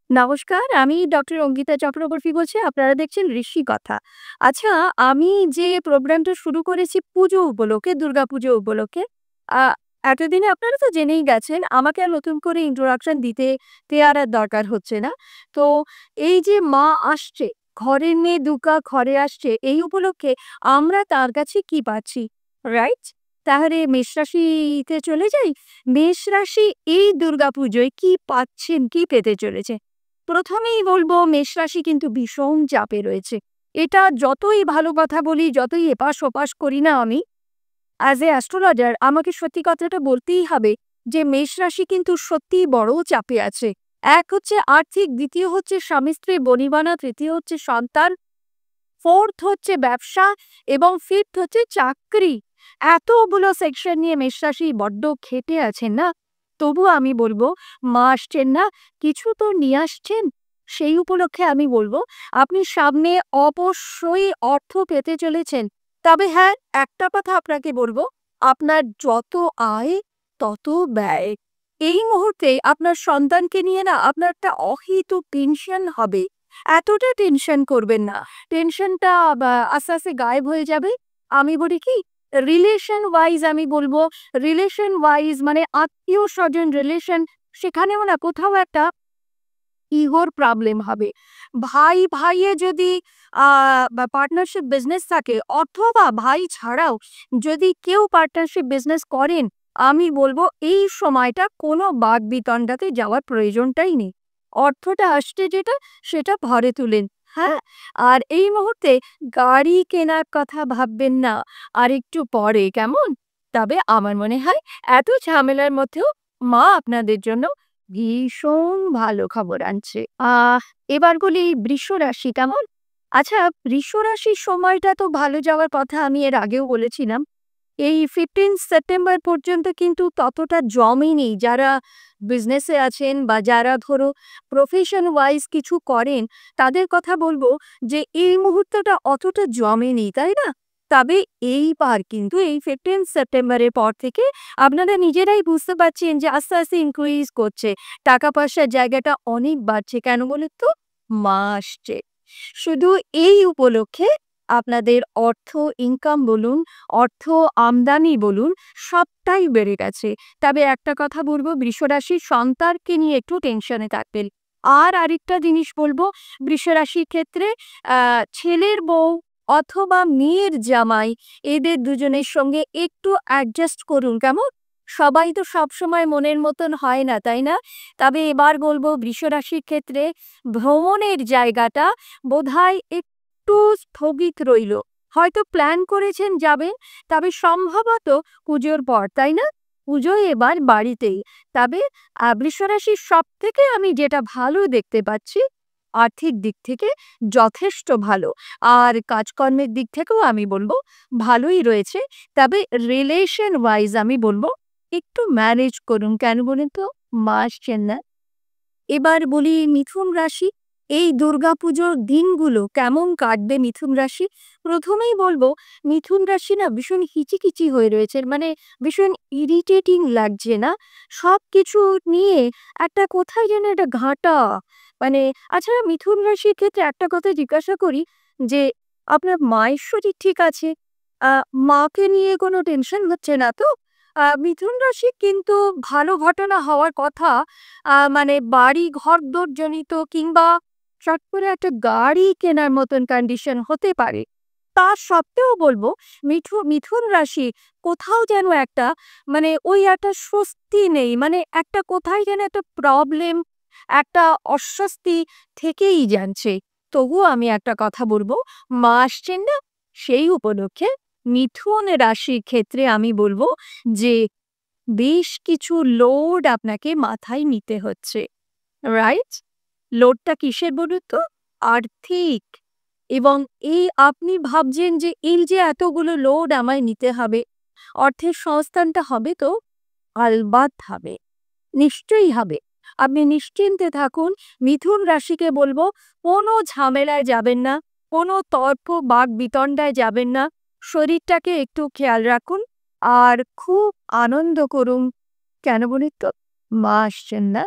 নমস্কার, আমি ডক্টর অঙ্কিতা চক্রবর্তী বলছি। আপনারা দেখছেন ঋষি কথা। আচ্ছা, আমি যে প্রোগ্রামটা শুরু করেছি পুজো উপলক্ষে, দুর্গাপুজো উপলক্ষে, আ এতদিনে আপনারা তো জেনেই গেছেন। আমাকে আর নতুন করে ইন্ট্রোডাকশন দেওয়ার আর দরকার হচ্ছে না। তো এই যে মা আসছে, ঘরের মেয়ে দুর্গা ঘরে আসছে, এই উপলক্ষে আমরা তার কাছে কি পাচ্ছি? রাইট? তাহলে মেষ রাশিতে চলে যাই। মেষ রাশি এই দুর্গাপুজোয় কি পাচ্ছেন, কি পেতে চলেছে? প্রথমেই বলবো মেষ রাশি কিন্তু ভীষণ চাপে রয়েছে। এটা যতই ভালো কথা বলি, যতই এপাশ-ওপাশ করি না আমি, অ্যাজ এ অ্যাস্ট্রোলজার আমাকে সত্যি কথাটা বলতেই হবে যে মেষ রাশি কিন্তু সত্যিই বড় চাপে আছে। এক হচ্ছে আর্থিক, দ্বিতীয় হচ্ছে স্বামী-স্ত্রী বনিবনা, তৃতীয় হচ্ছে সন্তান, ফোর্থ হচ্ছে ব্যবসা এবং ফিফথ হচ্ছে চাকরি। এতগুলো সেকশন নিয়ে মেষ রাশি বড্ড খেটে আছেন না? তবু আমি বলবো মা আসছেন না, কিছু তো নিয়ে আসছেন। সেই উপলক্ষে আমি বলবো আপনি সামনে অবশ্যই অর্থ পেতে চলেছেন। তবে হ্যাঁ, একটা কথা আপনাকে বলবো, আপনার যত আয় তত ব্যয়। এই মুহূর্তে আপনার সন্তানকে নিয়ে না আপনার একটা অহেতুক টেনশন হবে। এতটা টেনশন করবেন না। টেনশনটা আস্তে, আস্তে গায়েব হয়ে যাবে। আমি বলি কি রিলেশন ওয়াইজ আমি বলবো, রিলেশন ওয়াইজ মানে আত্মীয়-স্বজন রিলেশন, সেখানেও না কোথাও একটা ইগোর প্রবলেম হবে। ভাই ভাইয়ে যদি আ বা পার্টনারশিপ বিজনেস থাকে অথবা ভাই ছাড়াও যদি কেউ পার্টনারশিপ বিজনেস করেন, আমি বলব এই সময়টা কোনো বাকবিতণ্ডাতে যাওয়ার প্রয়োজনটাই নেই। অর্থটা আসছে যেটা, সেটা ভরে তুলেন। হ্যাঁ? আর এই মুহূর্তে গাড়ি কেনার কথা ভাববেন না, আরেকটু পরে, কেমন? তবে আমার মনে হয় এত ঝামেলার মধ্যেও মা আপনাদের জন্য ভীষণ ভালো খবর আনছে। এবার বলি বৃষ রাশি কেমন? আচ্ছা, বৃষ রাশির সময়টা তো ভালো যাওয়ার কথা আমি এর আগেও বলেছিলাম। এই 15 সেপ্টেম্বর পর্যন্ত কিন্তু ততটা জমেনি। যারা বিজনেসে আছেন বা যারা ধরো প্রফেশন ওয়াইজ কিছু করেন, তাদের কথা বলবো যে এই মুহূর্তটা অতটা জমেনি, তাই না? তবে এইবার কিন্তু এই 15 সেপ্টেম্বরের পর থেকে আপনারা নিজেরাই বুঝতে পারছেন যে আস্তে, আস্তে ইনক্রিজ করছে। টাকা-পয়সার জায়গাটা অনেক বাড়ছে। কেন বলুন তো? মা আসছে। শুধু এই উপলক্ষে আপনাদের অর্থ ইনকাম বলুন, অর্থ আমদানি বলুন, সবটাই বেড়ে গেছে। তবে একটা কথা বলব, বৃষরাশির সন্তানকে নিয়ে একটু টেনশনে থাকবেন। আর আরেকটা জিনিস বলব, বৃষরাশির ক্ষেত্রে আ ছেলের বউ অথবা মেয়ের জামাই, এদের দুজনের সঙ্গে একটু অ্যাডজাস্ট করুন, কেমন? সবাই তো সবসময় মনের মতন হয় না, তাই না? তবে এবার বলব বৃষরাশির ক্ষেত্রে ভ্রমণের জায়গাটা বোধহয় একটু স্থগিত রইল। হয়তো প্ল্যান করেছেন যাবেন, তবে সম্ভবত পুজোর পর, তাই না? পুজোয় এবার বাড়িতেই। তবে বৃষরাশির সবথেকে আমি যেটা ভালো দেখতে পাচ্ছি, আর্থিক দিক থেকে যথেষ্ট ভালো। আর কাজকর্মের দিক থেকেও আমি বলব ভালোই রয়েছে। তবে রিলেশন ওয়াইজ আমি বলব একটু ম্যানেজ করুন। কেন বলুন তো? মা আসছেন না। এবার বলি মিথুন রাশি। এই দুর্গাপুজোর দিনগুলো কেমন কাটবে মিথুন রাশি? প্রথমেই বলবো মিথুন রাশি না ভীষণ হিচিকিচি হয়ে রয়েছে। মানে ভীষণ ইরিটেটিং লাগছে না? সবকিছু নিয়ে একটা কোথায় যেন একটা ঘাঁটা। মানে আচ্ছা, মিথুন রাশির ক্ষেত্রে একটা কথা জিজ্ঞাসা করি যে আপনার মায়ের শরীর ঠিক আছে? আ মাকে নিয়ে কোনো টেনশন হচ্ছে না তো? মিথুন রাশি কিন্তু ভালো ঘটনা হওয়ার কথা, মানে বাড়ি ঘরদোর জনিত কিংবা চট করে একটা গাড়ি কেনার মতন কন্ডিশন হতে পারে। তা সত্ত্বেও বলবো মিথুন রাশি কোথাও যেন একটা, মানে ওই একটা স্বস্তি নেই। মানে একটা কোথায় যেন একটা প্রবলেম, একটা অস্বস্তি থেকেই যাচ্ছে। তবুও আমি একটা কথা বলবো, মা আসছেন না? সেই উপলক্ষে মিথুন রাশির ক্ষেত্রে আমি বলবো যে বেশ কিছু লোড আপনাকে মাথায় নিতে হচ্ছে। রাইট? লোডটা কিসের বলুন তো? আর্থিক। এবং এই আপনি ভাবছেন যে এই যে এতগুলো লোড আমায় নিতে হবে, অর্থের সংস্থানটা হবে তো? আলবাত হবে। নিশ্চয়ই হবে। আপনি নিশ্চিন্তে থাকুন। মিথুন রাশিকে বলব কোনো ঝামেলায় যাবেন না, কোনো তর্ক বাকবিতণ্ডায় যাবেন না। শরীরটাকে একটু খেয়াল রাখুন আর খুব আনন্দ করুন। কেন বলুন তো? মা আসছেন না?